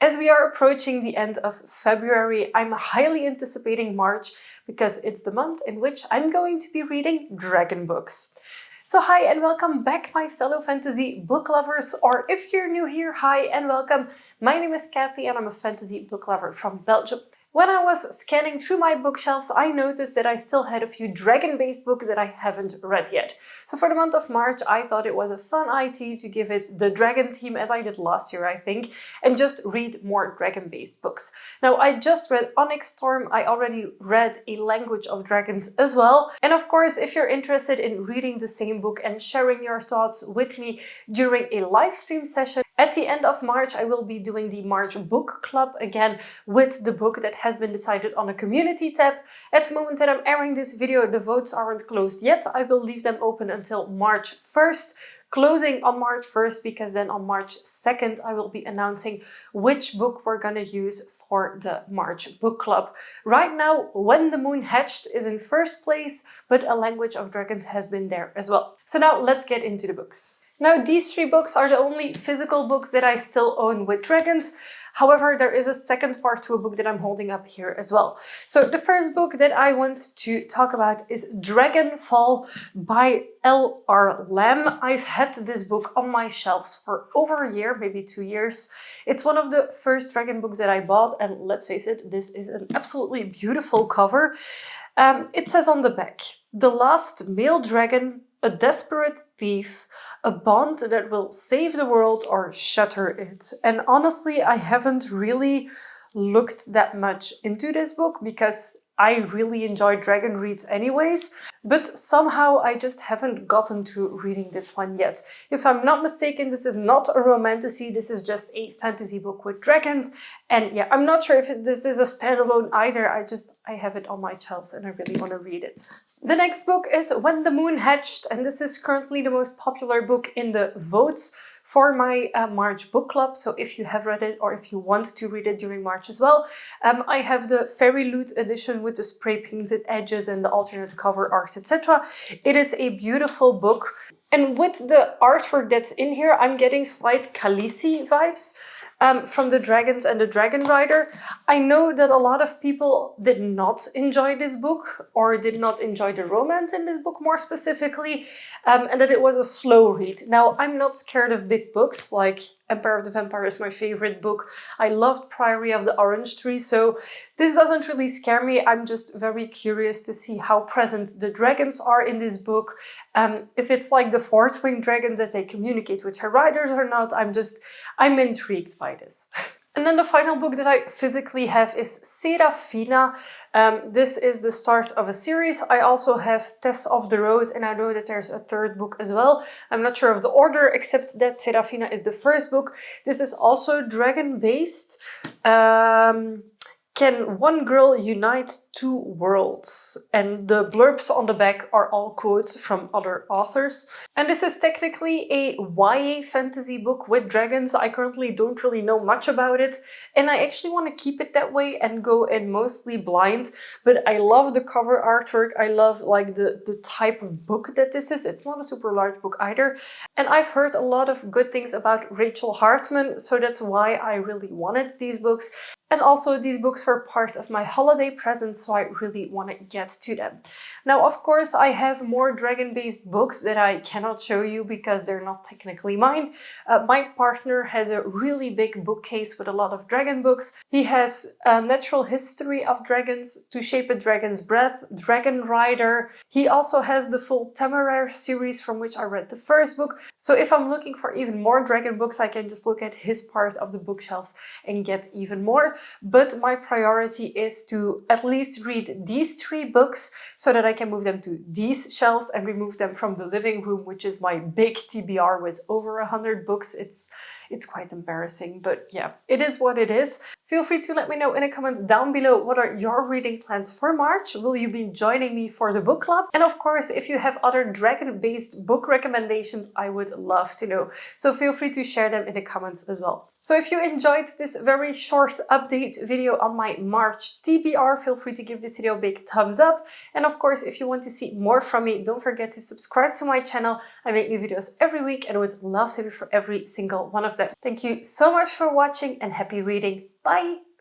As we are approaching the end of February, I'm highly anticipating March because it's the month in which I'm going to be reading dragon books. So hi and welcome back, my fellow fantasy book lovers, or if you're new here, hi and welcome. My name is Kathy and I'm a fantasy book lover from Belgium. When I was scanning through my bookshelves, I noticed that I still had a few dragon-based books that I haven't read yet. So for the month of March, I thought it was a fun idea to give it the dragon theme, as I did last year, I think, and just read more dragon-based books. Now, I just read Onyx Storm. I already read A Language of Dragons as well. And of course, if you're interested in reading the same book and sharing your thoughts with me during a live stream session, at the end of March, I will be doing the March Book Club again with the book that has been decided on a community tab. At the moment that I'm airing this video, the votes aren't closed yet. I will leave them open until March 1st, closing on March 1st, because then on March 2nd, I will be announcing which book we're gonna use for the March Book Club. Right now, When the Moon Hatched is in first place, but A Language of Dragons has been there as well. So now let's get into the books. Now, these three books are the only physical books that I still own with dragons. However, there is a second part to a book that I'm holding up here as well. So the first book that I want to talk about is Dragonfall by L.R. Lamb. I've had this book on my shelves for over a year, maybe 2 years. It's one of the first dragon books that I bought, and let's face it, this is an absolutely beautiful cover. It says on the back, "The last male dragon, a desperate thief, a bond that will save the world or shatter it." And honestly, I haven't really looked that much into this book because I really enjoy dragon reads anyways, but somehow I just haven't gotten to reading this one yet. If I'm not mistaken, this is not a romantasy, this is just a fantasy book with dragons. And yeah, I'm not sure if this is a standalone either, I have it on my shelves and I really want to read it. The next book is When the Moon Hatched, and this is currently the most popular book in the votes for my March book club. So if you have read it or if you want to read it during March as well, I have the Fairy Loot edition with the spray painted edges and the alternate cover art, etc. It is a beautiful book. And with the artwork that's in here, I'm getting slight Khaleesi vibes from the Dragons and the Dragon Rider. I know that a lot of people did not enjoy this book or did not enjoy the romance in this book more specifically, and that it was a slow read. Now, I'm not scared of big books, like Empire of the Vampire is my favorite book. I loved Priory of the Orange Tree, so this doesn't really scare me. I'm just very curious to see how present the dragons are in this book. If it's like the fourth-winged dragons that they communicate with her riders or not, I'm intrigued by this. And then the final book that I physically have is Serafina. This is the start of a series. I also have Tess of the Road, and I know that there's a third book as well. I'm not sure of the order, except that Serafina is the first book. This is also dragon-based. Can one girl unite two worlds? And the blurbs on the back are all quotes from other authors. And this is technically a YA fantasy book with dragons. I currently don't really know much about it, and I actually want to keep it that way and go in mostly blind. But I love the cover artwork. I love like the type of book that this is. It's not a super large book either. And I've heard a lot of good things about Rachel Hartman, so that's why I really wanted these books. And also, these books were part of my holiday presents, so I really want to get to them. Now, of course, I have more dragon-based books that I cannot show you because they're not technically mine. My partner has a really big bookcase with a lot of dragon books. He has a Natural History of Dragons, To Shape a Dragon's Breath, Dragon Rider. He also has the full Temeraire series, from which I read the first book. So if I'm looking for even more dragon books, I can just look at his part of the bookshelves and get even more. But my priority is to at least read these three books so that I can move them to these shelves and remove them from the living room, which is my big TBR with over 100 books. It's quite embarrassing, but yeah, it is what it is. Feel free to let me know in a comment down below, what are your reading plans for March? Will you be joining me for the book club? And of course, if you have other dragon-based book recommendations, I would love to know. So feel free to share them in the comments as well. So if you enjoyed this very short update video on my March TBR, feel free to give this video a big thumbs up. And of course, if you want to see more from me, don't forget to subscribe to my channel. I make new videos every week and would love to be for every single one of them. Thank you so much for watching and happy reading. Bye!